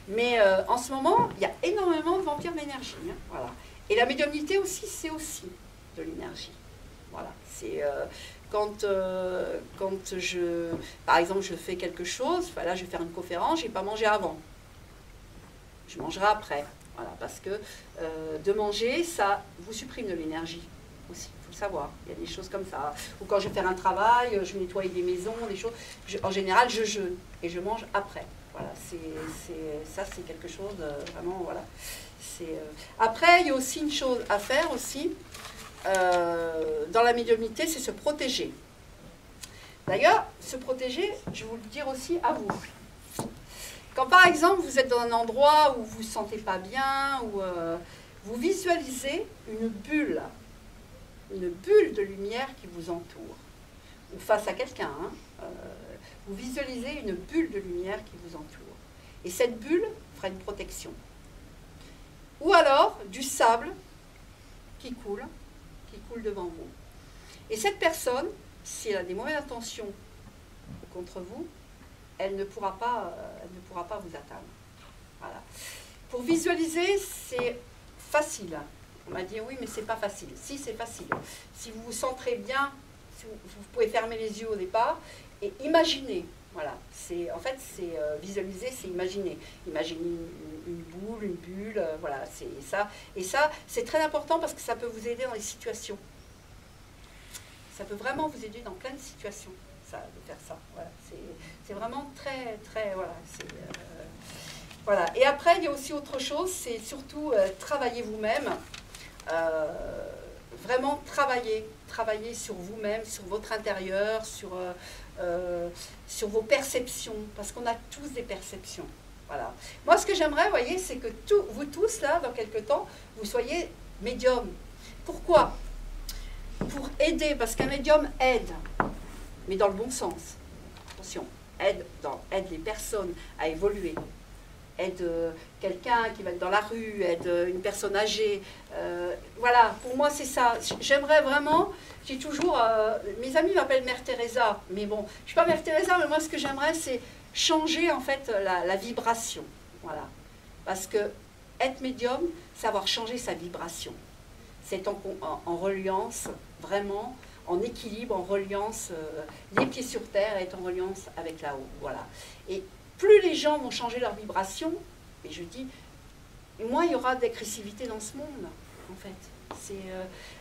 [SPEAKER 1] Mais en ce moment, il y a énormément de vampires d'énergie. Hein, voilà. Et la médiumnité aussi, c'est aussi de l'énergie. Voilà. C'est quand par exemple, je fais quelque chose, enfin, là, je vais faire une conférence, je n'ai pas mangé avant. Je mangerai après. Voilà, parce que de manger, ça vous supprime de l'énergie aussi, il faut le savoir. Il y a des choses comme ça. Ou quand je vais faire un travail, je nettoie des maisons, des choses. En général, je jeûne et je mange après. Voilà, ça, c'est quelque chose de vraiment, voilà. Après, il y a aussi une chose à faire aussi, dans la médiumnité, c'est se protéger. D'ailleurs, se protéger, je vais vous le dire aussi à vous. Quand par exemple vous êtes dans un endroit où vous ne vous sentez pas bien, où vous visualisez une bulle de lumière qui vous entoure, ou face à quelqu'un, hein, vous visualisez une bulle de lumière qui vous entoure. Et cette bulle fera une protection. Ou alors du sable qui coule devant vous. Et cette personne, si elle a des mauvaises intentions contre vous, elle ne pourra pas vous atteindre. Voilà. Pour visualiser, c'est facile. On m'a dit oui, mais c'est pas facile. Si, c'est facile. Si vous vous centrez bien, vous pouvez fermer les yeux au départ et imaginer. Voilà. En fait, c'est visualiser, c'est imaginer. Imaginer une boule, une bulle, voilà, c'est ça. Et ça, c'est très important parce que ça peut vous aider dans les situations. Ça peut vraiment vous aider dans plein de situations, ça, de faire ça. Voilà. C'est vraiment très, très, voilà. Voilà. Et après, il y a aussi autre chose, c'est surtout travailler vous-même. Vraiment travailler sur vous-même, sur votre intérieur, sur vos perceptions, parce qu'on a tous des perceptions. Voilà. Moi, ce que j'aimerais, vous voyez, c'est que vous tous, là, dans quelques temps, vous soyez médium. Pourquoi ? Pour aider, parce qu'un médium aide, mais dans le bon sens. Attention, aide les personnes à évoluer. Aide quelqu'un qui va être dans la rue, aide une personne âgée. Voilà, pour moi c'est ça. J'aimerais vraiment, j'ai toujours, mes amis m'appellent Mère Teresa, mais bon, je ne suis pas Mère Teresa, mais moi ce que j'aimerais c'est changer en fait la vibration. Voilà. Parce que être médium, c'est avoir changé sa vibration. C'est en reliance, vraiment, en équilibre, en reliance, les pieds sur terre et être en reliance avec là-haut. Voilà. Et plus les gens vont changer leur vibration, et je dis, moins il y aura d'agressivité dans ce monde, en fait.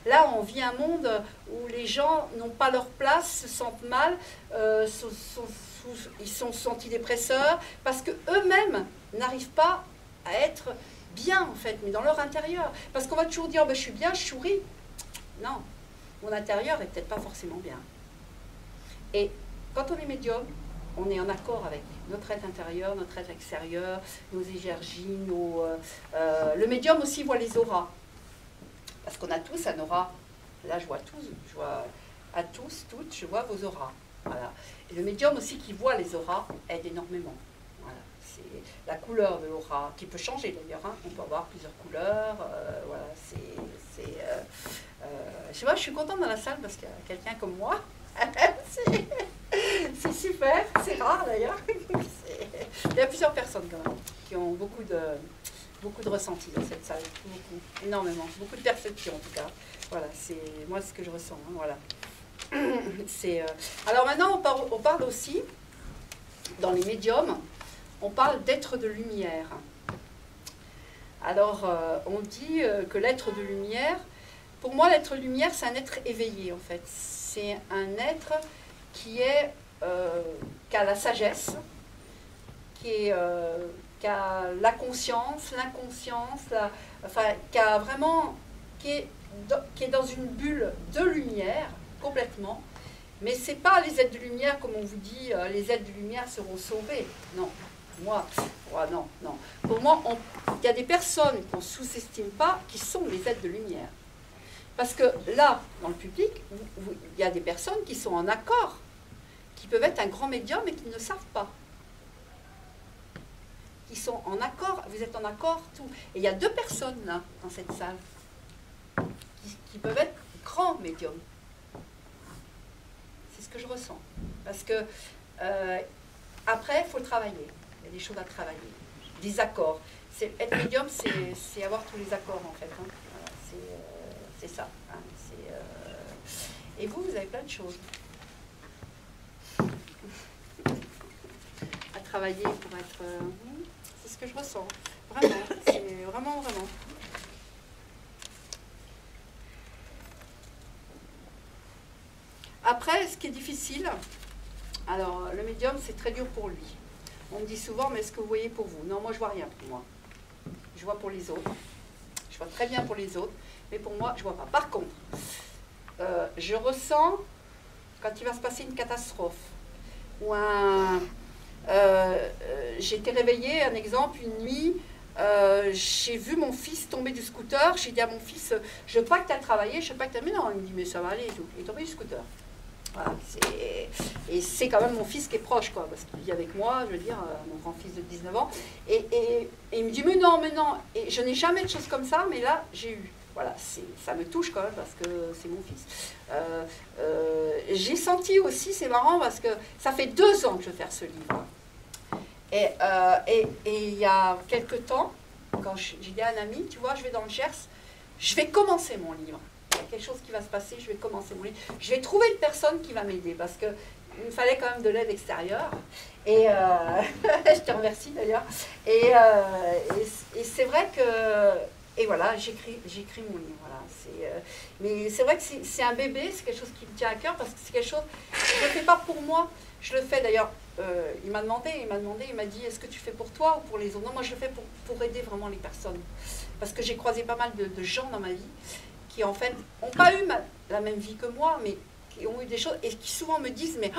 [SPEAKER 1] Là, on vit un monde où les gens n'ont pas leur place, se sentent mal, ils sont sous antidépresseurs, parce qu'eux-mêmes n'arrivent pas à être bien, en fait, mais dans leur intérieur. Parce qu'on va toujours dire, oh, ben, je suis bien, je souris. Non, mon intérieur n'est peut-être pas forcément bien. Et quand on est médium, on est en accord avec notre être intérieur, notre être extérieur, nos énergies, le médium aussi voit les auras. Parce qu'on a tous un aura. Là, je vois tous, je vois à tous, toutes, je vois vos auras. Voilà. Et le médium aussi qui voit les auras aide énormément. Voilà. C'est la couleur de l'aura, qui peut changer d'ailleurs. Hein. On peut avoir plusieurs couleurs. Voilà. Je sais pas, je suis contente dans la salle parce qu'il y a quelqu'un comme moi. C'est super, c'est rare d'ailleurs. Il y a plusieurs personnes quand même qui ont beaucoup de ressentis dans cette salle, beaucoup, énormément, beaucoup de perceptions en tout cas. Voilà, c'est moi ce que je ressens. Hein, voilà. Alors maintenant, on parle aussi, dans les médiums, on parle d'être de lumière. Alors, on dit que l'être de lumière, pour moi, l'être de lumière, c'est un être éveillé en fait. C'est un être qui a la sagesse, qui a la conscience, l'inconscience, qui est dans une bulle de lumière, complètement. Mais ce n'est pas les êtres de lumière, comme on vous dit, les êtres de lumière seront sauvés. Non, non. Pour moi, il y a des personnes qu'on ne sous-estime pas qui sont les êtres de lumière. Parce que là, dans le public, il y a des personnes qui sont en accord, qui peuvent être un grand médium et qui ne savent pas. Qui sont en accord, vous êtes en accord, tout. Et il y a 2 personnes là, dans cette salle, qui peuvent être grands médiums. C'est ce que je ressens. Parce que après, il faut travailler. Il y a des choses à travailler. Des accords. Être médium, c'est avoir tous les accords en fait. Hein. Voilà, c'est ça. Hein. Et vous avez plein de choses à travailler pour être... c'est ce que je ressens. Vraiment. C'est vraiment. Après, ce qui est difficile, alors le médium, c'est très dur pour lui. On me dit souvent, mais est-ce que vous voyez pour vous? Non, moi, je vois rien pour moi. Je vois pour les autres. Je vois très bien pour les autres, mais pour moi, je vois pas. Par contre, je ressens quand il va se passer une catastrophe ou j'ai été réveillée, un exemple, une nuit, j'ai vu mon fils tomber du scooter, j'ai dit à mon fils, je veux pas que tu as travaillé, je veux pas que tu as... Mais non, il me dit, mais ça va aller et tout. Il est tombé du scooter. Voilà, et c'est quand même mon fils qui est proche, quoi, parce qu'il vit avec moi, je veux dire, mon grand-fils de 19 ans. Et il me dit, mais non. Et je n'ai jamais de choses comme ça, mais là, j'ai eu. Voilà, ça me touche quand même parce que c'est mon fils. J'ai senti aussi, c'est marrant, parce que ça fait 2 ans que je vais faire ce livre. Et il y a quelques temps, quand j'ai dit à un ami, tu vois, je vais dans le Gers, je vais commencer mon livre. Il y a quelque chose qui va se passer, je vais commencer mon livre. Je vais trouver une personne qui va m'aider, parce qu'il me fallait quand même de l'aide extérieure. Et je te remercie d'ailleurs. Et c'est vrai que... Et voilà, j'écris mon livre. Voilà. Mais c'est vrai que c'est un bébé, c'est quelque chose qui me tient à cœur, parce que c'est quelque chose... Je ne le fais pas pour moi, je le fais d'ailleurs... il m'a dit, est-ce que tu fais pour toi ou pour les autres? Non, moi je le fais pour aider vraiment les personnes. Parce que j'ai croisé pas mal de gens dans ma vie qui en fait n'ont pas eu la même vie que moi, mais qui ont eu des choses et qui souvent me disent, mais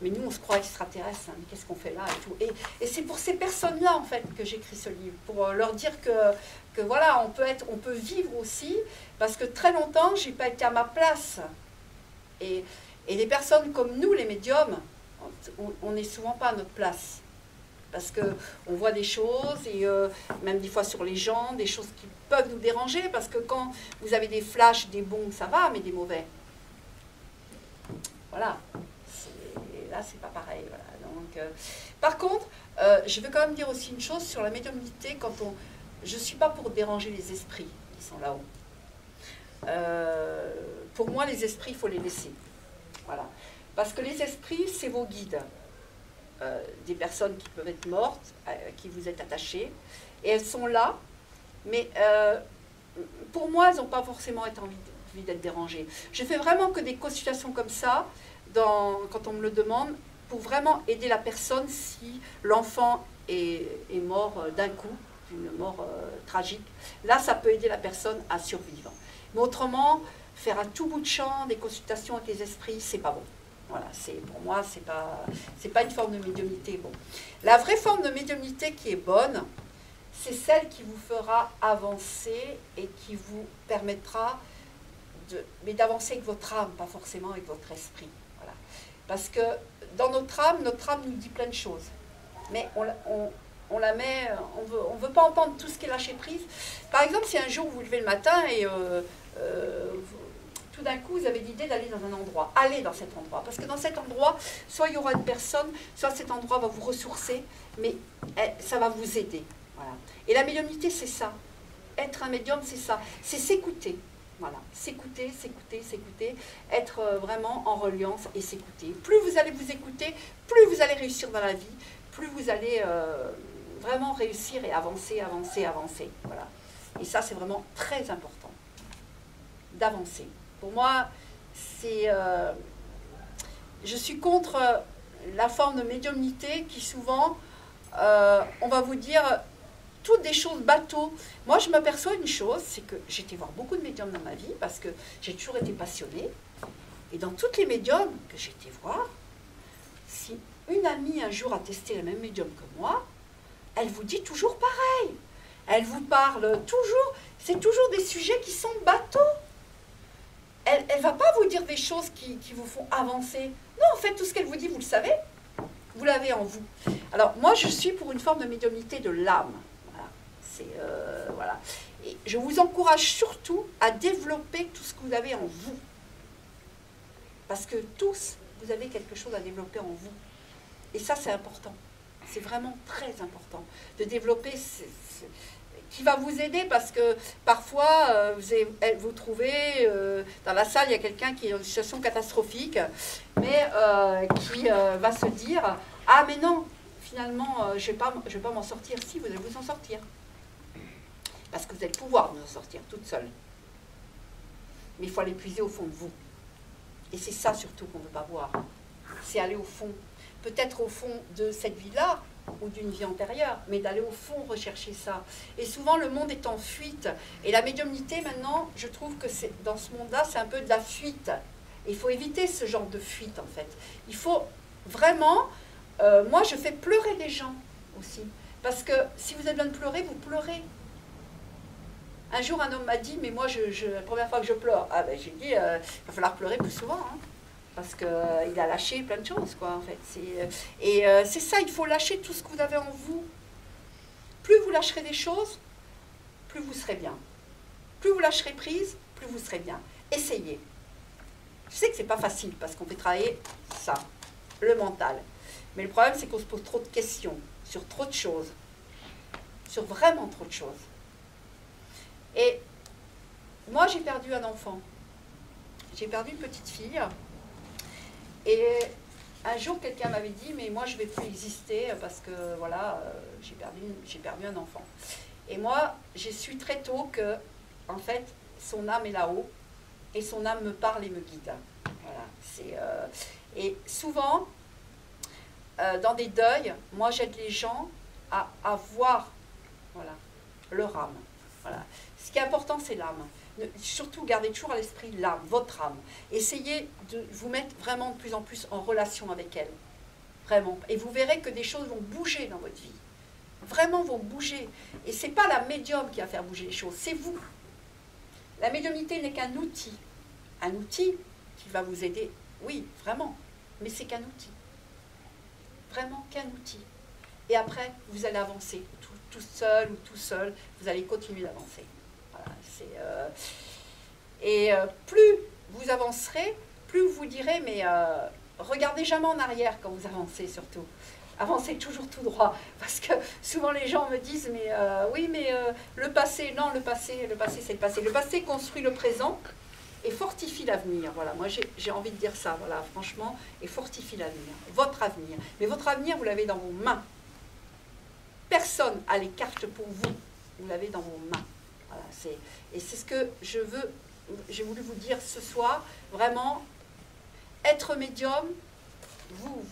[SPEAKER 1] nous on se croit extraterrestres, hein, mais qu'est-ce qu'on fait là et tout. Et c'est pour ces personnes-là en fait que j'écris ce livre, pour leur dire que voilà, on peut vivre aussi, parce que très longtemps j'ai pas été à ma place. Et les personnes comme nous, les médiums, on n'est souvent pas à notre place. Parce qu'on voit des choses, et même des fois sur les gens, des choses qui peuvent nous déranger, parce que quand vous avez des flashs, des bons, ça va, mais des mauvais. Voilà. Là, c'est pas pareil. Voilà. Donc, par contre, je veux quand même dire aussi une chose sur la médiumnité. Je ne suis pas pour déranger les esprits qui sont là-haut. Pour moi, les esprits, il faut les laisser. Voilà. Parce que les esprits, c'est vos guides. Des personnes qui peuvent être mortes, à qui vous êtes attachés, et elles sont là, mais pour moi, elles n'ont pas forcément envie d'être dérangées. Je fais vraiment que des consultations comme ça, quand on me le demande, pour vraiment aider la personne si l'enfant est mort d'un coup, d'une mort tragique. Là, ça peut aider la personne à survivre. Mais autrement, faire à tout bout de champ des consultations avec les esprits, c'est pas bon. Voilà, pour moi, c'est pas une forme de médiumnité. Bon. La vraie forme de médiumnité qui est bonne, c'est celle qui vous fera avancer et qui vous permettra d'avancer avec votre âme, pas forcément avec votre esprit. Voilà. Parce que dans notre âme nous dit plein de choses. Mais on la met, on veut pas entendre tout ce qui est lâché prise. Par exemple, si un jour vous vous levez le matin et tout d'un coup vous avez l'idée d'aller dans un endroit, allez dans cet endroit. Parce que dans cet endroit, soit il y aura une personne, soit cet endroit va vous ressourcer, mais ça va vous aider. Voilà. Et la médiumnité, c'est ça. Être un médium, c'est ça. C'est s'écouter. Voilà. S'écouter, s'écouter, s'écouter. Être vraiment en reliance et s'écouter. Plus vous allez vous écouter, plus vous allez réussir dans la vie, plus vous allez vraiment réussir et avancer, avancer, avancer. Voilà. Et ça, c'est vraiment très important. D'avancer. Pour moi, je suis contre la forme de médiumnité qui souvent, on va vous dire toutes des choses bateaux. Moi, je m'aperçois une chose, c'est que j'ai été voir beaucoup de médiums dans ma vie parce que j'ai toujours été passionnée. Et dans toutes les médiums que j'ai été voir, si une amie un jour a testé le même médium que moi, elle vous dit toujours pareil. Elle vous parle toujours, c'est toujours des sujets qui sont bateaux. Elle ne va pas vous dire des choses qui vous font avancer. Non, en fait, tout ce qu'elle vous dit, vous le savez. Vous l'avez en vous. Alors, moi, je suis pour une forme de médiumnité de l'âme. Voilà. Voilà. Et je vous encourage surtout à développer tout ce que vous avez en vous. Parce que tous, vous avez quelque chose à développer en vous. Et ça, c'est important. C'est vraiment très important de développer qui va vous aider parce que parfois, vous trouvez dans la salle, il y a quelqu'un qui est dans une situation catastrophique, mais qui va se dire « Ah, mais non, finalement, je vais pas m'en sortir. » Si, vous allez vous en sortir. Parce que vous allez pouvoir vous en sortir toute seule. Mais il faut aller puiser au fond de vous. Et c'est ça surtout qu'on ne veut pas voir. C'est aller au fond. Peut-être au fond de cette vie-là, ou d'une vie antérieure, mais d'aller au fond rechercher ça. Et souvent, le monde est en fuite. Et la médiumnité, maintenant, je trouve que dans ce monde-là, c'est un peu de la fuite. Et il faut éviter ce genre de fuite, en fait. Il faut vraiment... moi, je fais pleurer des gens aussi. Parce que si vous avez besoin de pleurer, vous pleurez. Un jour, un homme m'a dit, mais moi, la première fois que je pleure, ah ben, j'ai dit, il va falloir pleurer plus souvent, hein. Parce qu'il a lâché plein de choses, quoi, en fait. C'est ça, il faut lâcher tout ce que vous avez en vous. Plus vous lâcherez des choses, plus vous serez bien. Plus vous lâcherez prise, plus vous serez bien. Essayez. Je sais que c'est pas facile, parce qu'on fait travailler ça, le mental. Mais le problème, c'est qu'on se pose trop de questions, sur trop de choses. Sur vraiment trop de choses. Et moi, j'ai perdu un enfant. J'ai perdu une petite fille. Et un jour, quelqu'un m'avait dit, mais moi, je ne vais plus exister parce que, voilà, j'ai perdu un enfant. Et moi, j'ai su très tôt que, en fait, son âme est là-haut et son âme me parle et me guide. Voilà. Et souvent, dans des deuils, moi, j'aide les gens à voir, voilà, leur âme. Voilà. Ce qui est important, c'est l'âme. Surtout, gardez toujours à l'esprit l'âme, votre âme. Essayez de vous mettre vraiment de plus en plus en relation avec elle. Vraiment. Et vous verrez que des choses vont bouger dans votre vie. Vraiment vont bouger. Et ce n'est pas la médium qui va faire bouger les choses, c'est vous. La médiumnité n'est qu'un outil. Un outil qui va vous aider, oui, vraiment. Mais c'est qu'un outil. Vraiment qu'un outil. Et après, vous allez avancer. Tout seul ou tout seul, vous allez continuer d'avancer. Voilà, plus vous avancerez, plus vous direz, mais regardez jamais en arrière quand vous avancez surtout. Avancez toujours tout droit. Parce que souvent les gens me disent, mais oui, mais le passé, non, le passé c'est le passé. Le passé construit le présent et fortifie l'avenir. Voilà, moi j'ai envie de dire ça, voilà, franchement, et fortifie l'avenir. Votre avenir. Mais votre avenir, vous l'avez dans vos mains. Personne n'a les cartes pour vous. Vous l'avez dans vos mains. Voilà, et c'est ce que j'ai voulu vous dire ce soir. Vraiment, être médium, vous.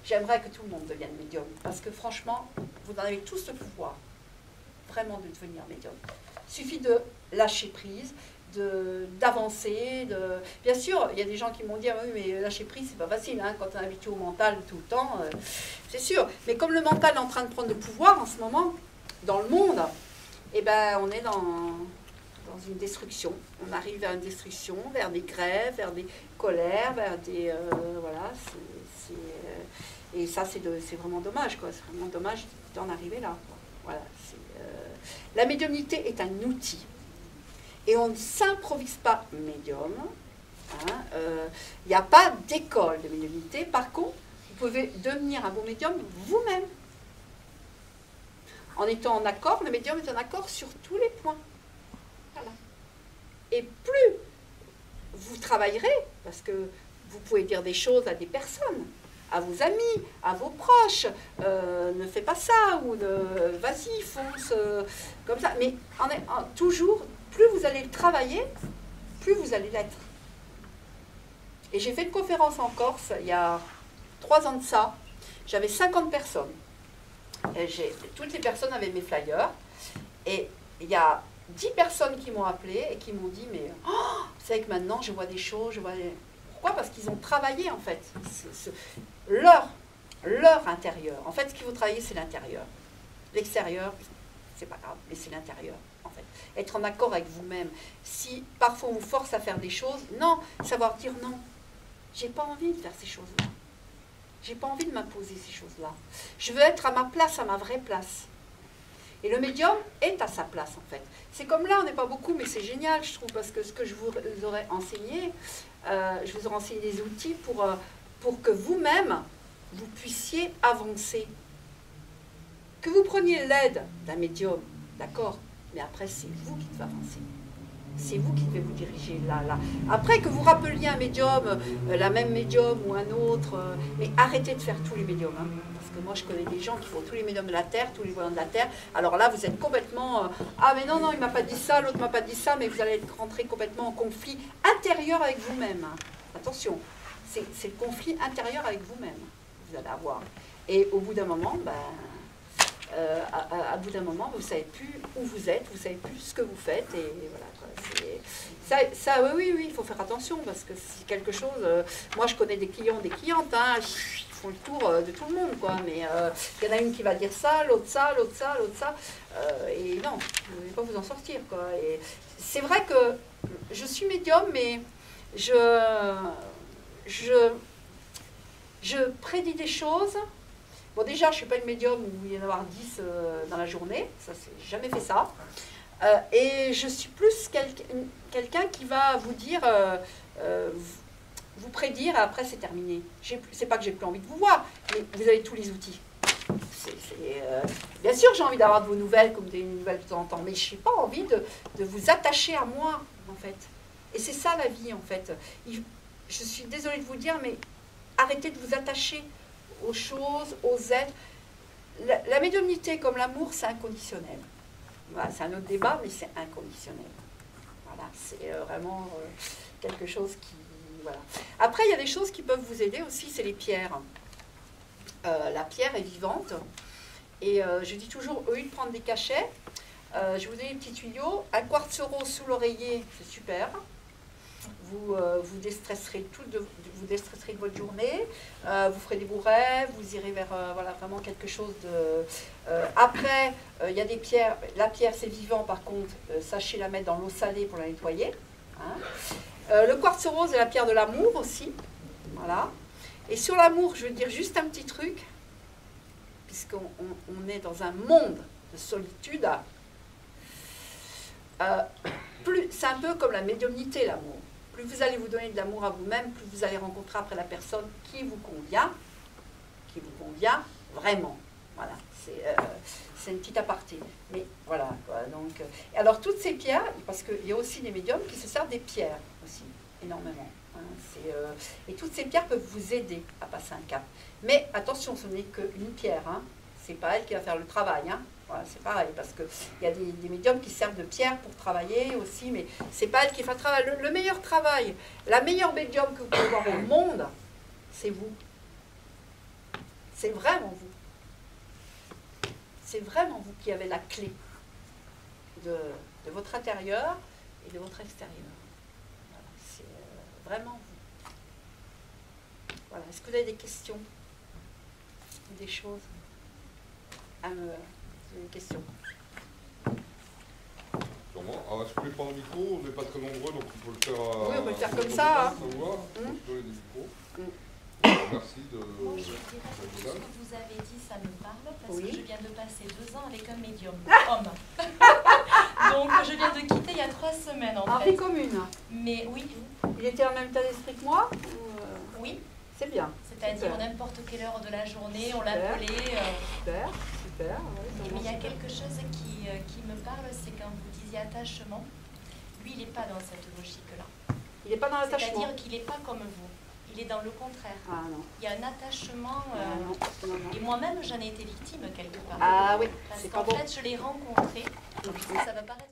[SPEAKER 1] J'aimerais que tout le monde devienne médium. Parce que franchement, vous en avez tous le pouvoir. Vraiment de devenir médium. Il suffit de lâcher prise. d'avancer. Bien sûr, il y a des gens qui m'ont dit, ah oui, mais lâcher prise, c'est pas facile, hein, quand on est habitué au mental tout le temps, c'est sûr. Mais comme le mental est en train de prendre le pouvoir en ce moment, dans le monde, eh ben, on est dans une destruction. On arrive vers une destruction, vers des grèves, vers des colères, vers des... voilà, et ça, c'est vraiment dommage, quoi. C'est vraiment dommage d'en arriver là, quoi. Voilà, la médiumnité est un outil. Et on ne s'improvise pas médium. Il n'y a pas d'école de médiumnité. Par contre, vous pouvez devenir un bon médium vous-même. En étant en accord, le médium est en accord sur tous les points. Voilà. Et plus vous travaillerez, parce que vous pouvez dire des choses à des personnes, à vos amis, à vos proches, ne fais pas ça, ou vas-y, fonce, comme ça. Mais toujours, plus vous allez le travailler, plus vous allez l'être. Et j'ai fait une conférence en Corse, il y a 3 ans de ça, j'avais 50 personnes. Et toutes les personnes avaient mes flyers, et il y a 10 personnes qui m'ont appelé et qui m'ont dit, mais oh, vous savez que maintenant je vois des choses, Pourquoi? Parce qu'ils ont travaillé en fait, leur intérieur. En fait, ce qu'il faut travailler, c'est l'intérieur. L'extérieur, c'est pas grave, mais c'est l'intérieur, en fait. Être en accord avec vous-même. Si parfois on vous force à faire des choses, non, savoir dire non. J'ai pas envie de faire ces choses-là. J'ai pas envie de m'imposer ces choses-là. Je veux être à ma place, à ma vraie place. Et le médium est à sa place, en fait. C'est comme là, on n'est pas beaucoup, mais c'est génial, je trouve, parce que ce que je vous aurais enseigné, je vous aurais enseigné des outils pour que vous-même, vous puissiez avancer. Que vous preniez l'aide d'un médium, d'accord, mais après, c'est vous qui devez avancer. C'est vous qui devez vous diriger là. Après, que vous rappeliez un médium, la même médium ou un autre, mais arrêtez de faire tous les médiums. Hein, parce que moi, je connais des gens qui font tous les médiums de la Terre, tous les voyants de la Terre. Alors là, vous êtes complètement... ah, mais non, il ne m'a pas dit ça, l'autre ne m'a pas dit ça, mais vous allez être rentré complètement en conflit intérieur avec vous-même. Hein. Attention, c'est le conflit intérieur avec vous-même que vous allez avoir. Et au bout d'un moment, à bout d'un moment, vous ne savez plus où vous êtes, vous ne savez plus ce que vous faites, et voilà. Ça, oui, il faut faire attention, parce que c'est quelque chose... moi, je connais des clients, des clientes, hein, ils font le tour de tout le monde, quoi, mais il y en a une qui va dire ça, l'autre ça, l'autre ça, l'autre ça, et non, vous n'allez pas vous en sortir, quoi. Et c'est vrai que je suis médium, mais je prédis des choses. Bon, déjà, je ne suis pas une médium où il y en a avoir 10 dans la journée, ça, j'ai jamais fait ça. Et je suis plus quelqu'un qui va vous dire, vous prédire, et après c'est terminé. C'est pas que j'ai plus envie de vous voir, mais vous avez tous les outils. Bien sûr, j'ai envie d'avoir de vos nouvelles, comme des nouvelles de temps en temps, mais je n'ai pas envie de vous attacher à moi, en fait. Et c'est ça la vie, en fait. Je suis désolée de vous dire, mais arrêtez de vous attacher aux choses, aux êtres. La médiumnité, comme l'amour, c'est inconditionnel. Voilà, c'est un autre débat, mais c'est inconditionnel. Voilà, c'est vraiment quelque chose qui... Voilà. Après, il y a des choses qui peuvent vous aider aussi, c'est les pierres. La pierre est vivante. Et je dis toujours, au lieu de prendre des cachets, je vous donne des petits tuyaux. Un quartz rose sous l'oreiller, c'est super. Vous déstresserez vous déstresserez de votre journée, vous ferez des beaux rêves, vous irez vers voilà, vraiment quelque chose de... après, il y a des pierres, la pierre c'est vivant par contre, sachez la mettre dans l'eau salée pour la nettoyer. Hein. Le quartz rose est la pierre de l'amour aussi, voilà. Et sur l'amour, je veux dire juste un petit truc, puisqu'on est dans un monde de solitude, c'est un peu comme la médiumnité, l'amour. Plus vous allez vous donner de l'amour à vous-même, plus vous allez rencontrer après la personne qui vous convient vraiment. Voilà, c'est une petite aparté. Mais voilà, quoi, donc... alors, toutes ces pierres, parce qu'il y a aussi des médiums qui se servent des pierres aussi, énormément. Hein, et toutes ces pierres peuvent vous aider à passer un cap. Mais attention, ce n'est qu'une pierre, hein. C'est pas elle qui va faire le travail, hein. Voilà, c'est pareil, parce qu'il y a des médiums qui servent de pierre pour travailler aussi, mais c'est pas elle qui fait le travail. Le meilleur travail, la meilleure médium que vous pouvez voir au monde, c'est vous. C'est vraiment vous. C'est vraiment vous qui avez la clé de votre intérieur et de votre extérieur. Voilà, c'est vraiment vous. Voilà. Est-ce que vous avez des questions ou des choses à me... Vous avez des questions?
[SPEAKER 3] Sûrement. Alors, est-ce que vous voulez prendre le micro? On n'est pas très nombreux, donc il faut le faire.
[SPEAKER 1] Oui, on peut le faire comme ça. Hein.
[SPEAKER 3] Donner des micros. Merci de.
[SPEAKER 4] Moi, je dirais que tout ce que vous avez dit, ça me parle, parce
[SPEAKER 1] Oui.
[SPEAKER 4] que je viens de passer 2 ans avec un médium, homme. Donc, je viens de quitter il y a 3 semaines, en
[SPEAKER 1] En
[SPEAKER 4] fait.
[SPEAKER 1] vie commune.
[SPEAKER 4] Mais oui,
[SPEAKER 1] Il était en même état d'esprit que moi ou,
[SPEAKER 4] oui.
[SPEAKER 1] C'est bien.
[SPEAKER 4] C'est-à-dire
[SPEAKER 1] Super.
[SPEAKER 4] n'importe quelle heure de la journée, on
[SPEAKER 1] Super.
[SPEAKER 4] l'appelait.
[SPEAKER 1] Super, super. Ouais,
[SPEAKER 4] Mais il y a
[SPEAKER 1] super.
[SPEAKER 4] quelque chose qui me parle, c'est quand vous disiez attachement, lui, il n'est pas dans cette logique-là.
[SPEAKER 1] Il n'est pas dans l'attachement.
[SPEAKER 4] C'est-à-dire qu'il n'est pas comme vous. Il est dans le contraire.
[SPEAKER 1] Ah non.
[SPEAKER 4] Il y a un attachement.
[SPEAKER 1] Non, non, non.
[SPEAKER 4] Et moi-même, j'en ai été victime quelque part.
[SPEAKER 1] Ah oui,
[SPEAKER 4] Parce
[SPEAKER 1] c'est
[SPEAKER 4] qu'en
[SPEAKER 1] pas bon.
[SPEAKER 4] fait, je l'ai rencontré. Ça va paraître